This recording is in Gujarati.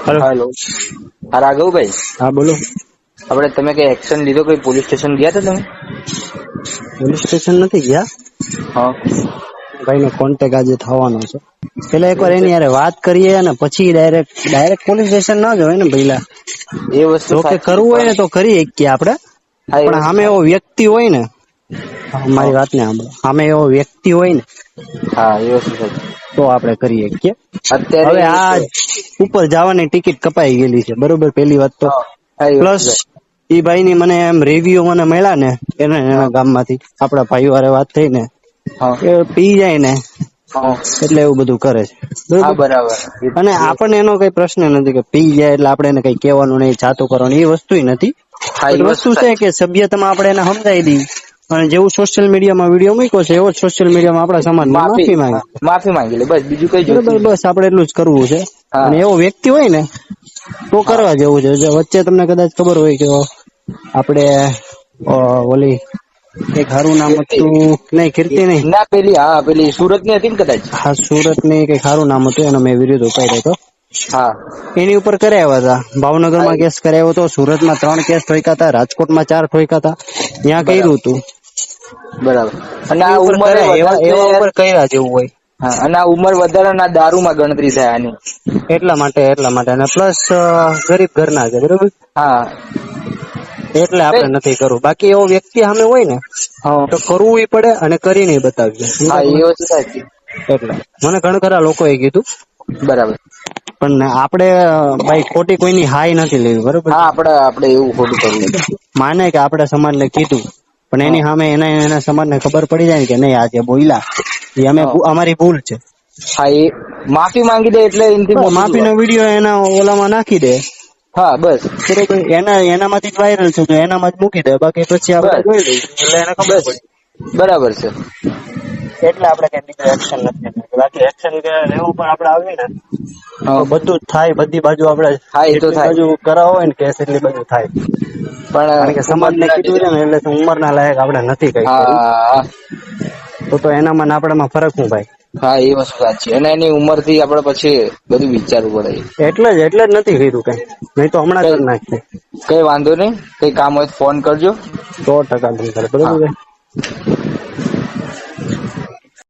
હલો. હેલો. હા રાઘવભાઈ, હા બોલો. આપણે તમે કઈ એક્શન લીધો, કોઈ પોલીસ સ્ટેશન ગયા હતા તમે? પોલીસ સ્ટેશન નથી ગયા. હા. ભાઈ નો કોન્ટેક આજે થવાનો છે. પેલા એકવાર એવું છે? એની યારે વાત કરીએ અને પછી ડાયરેક્ટ પોલીસ સ્ટેશન ના જવાય ને ભઈલા. એ વસ્તુ જો કે સાચી કરવું હોય પણ ને તો કરી શકીએ આપડે, હા એ પણ વસ્તુ સામે એવો સાચી. વ્યક્તિ હોય ને, હા મારી વાત ને સાંભળો, સામે એવો વ્યક્તિ હોય ને હા એ વસ્તુ સાચી. તો આપડે કરી શકીએ. અત્યારે હવે એક આ ઉપર જવાની ટિકિટ કપાઈ ગયેલી છે, બરોબર, પેલી વાત તો. હા હા એ વસ્તુ પ્લસ સાચી. ઈ ભાઈ ની મને એમ રિવ્યુ મને મળ્યા ને હા એના ગામ માંથી, આપડા ભાઈઓ હારે વાત થઈ ને, હા એ પી જાય ને હા એટલે એવું બધું કરે છે, હા બરોબર. બરાબર અને એ આપણને એનો કઈ પ્રશ્ન નથી કે પી જાય એટલે આપડે એને કઈ કેવાનું નહી, જાતું કરવાનું, એ વસ્તુ નથી. હા બટ એ વસ્તુ છે સાચી. કે સભ્યતામાં આપણે એને સમજાવી દઈએ, અને જેવું સોશિયલ મીડિયામાં વિડીયો મૂક્યો છે એવો જ સોશિયલ મીડિયામાં આપણા સમાજને માફી હા, માંગી, માફી માંગી લે, બસ બીજું કઈ બરોબર. જોતું જ બસ આપડે એટલું જ કરવું છે. અને હા એવો વ્યક્તિ હોય ને તો હા કરવા જેવું છે. વચ્ચે તમને કદાચ ખબર હોય કે આપડે ઓલી એક હારું નામ કીર્તિ હતું, નહી કીર્તિ નહી, ના પેલી હા પેલી સુરત ની હતી ને કદાચ. હા સુરત ની કઈક સારું નામ હતું, એનો મેં વિરોધ ઉપાડ્યો હતો. હા એની ઉપર કરાવ્યા હતા, ભાવનગર હા માં કેસ કરાવ્યો હતો, સુરતમાં 3 કેસ ઠોક્યા હતા, રાજકોટમાં 4 ઠોક્યા હતા, ત્યાં કર્યું બરાબર હતું. બરાબર. અને એની આ ઉપર ઉંમરે કરાય, વધારે છે એવા યાર. ઉપર કર્યા જેવું હોય. હા, અને આ ઉંમર વધારે ના દારૂ માં ગણતરી થાય આની. એટલા માટે અને પ્લસ ગરીબ ઘરના છે, બરોબર. હા એટલે કઈ આપડે નથી કરવું. બાકી એવો વ્યક્તિ સામે હોય ને હા તો કરવું પડે, અને કરીને બતાવીએ. હા સમજ્યા તમે? એ વસ્તુ સાચી. એટલે મને ઘણા ખરા લોકો એ કીધું, બરાબર. પણ આપડે ભાઈ ખોટી કોઈની હાય નથી લેવી, બરોબર. હા આપડે એવું ખોટું કરવું. માને કે આપડે સમાજને કીધું, પણ હા એની સામે એના સમાજને ખબર પડી જાય ને કે નહીં, આજે બોયલા એ હા અમારી ભૂલ છે. હા એ માફી માંગી દે એટલે એનાથી મોટું શું માફી નો વાત. વિડીયો એના ઓલામાં નાખી દે, હા બસ બરોબર. એનામાંથી જ વાયરલ છે તો એનામાં જ મૂકી દે, બાકી પછી આપડે બસ જોઈ લઈએ એટલે એને ખબર બસ પડી. બરાબર છે. એટલે આપડે કઈ બીજું એક્શન નથી, બાકી એક્શન લેવું પણ આપડે આવીએ ને તો હા બધું જ થાય. બધી બાજુ આપડે હા એ તો જેટલી થાય બાજુ કરાવો હોય ને કેસ એટલી બાજુ થાય. કારણ કે પણ સમાજ ને ઉંમરના કીધું લીધે છે ને, એટલે ઉંમર ના લાયક આપડે નથી કઈ કર્યું. હા તો એનામાં આપડામાં ફરક હું ભાઈ. હા એ વસ્તુ સાચી. અને એની ઉંમર થી આપડે પછી બધું વિચારવું પડે. એટલે જ નથી કર્યું કઈ, નહી તો હમણાં કઈ કરી નાખીએ. કઈ વાંધો નઈ, કઈ કામ હોય ફોન કરજો. 100% નહીં કરે, હા બરોબર.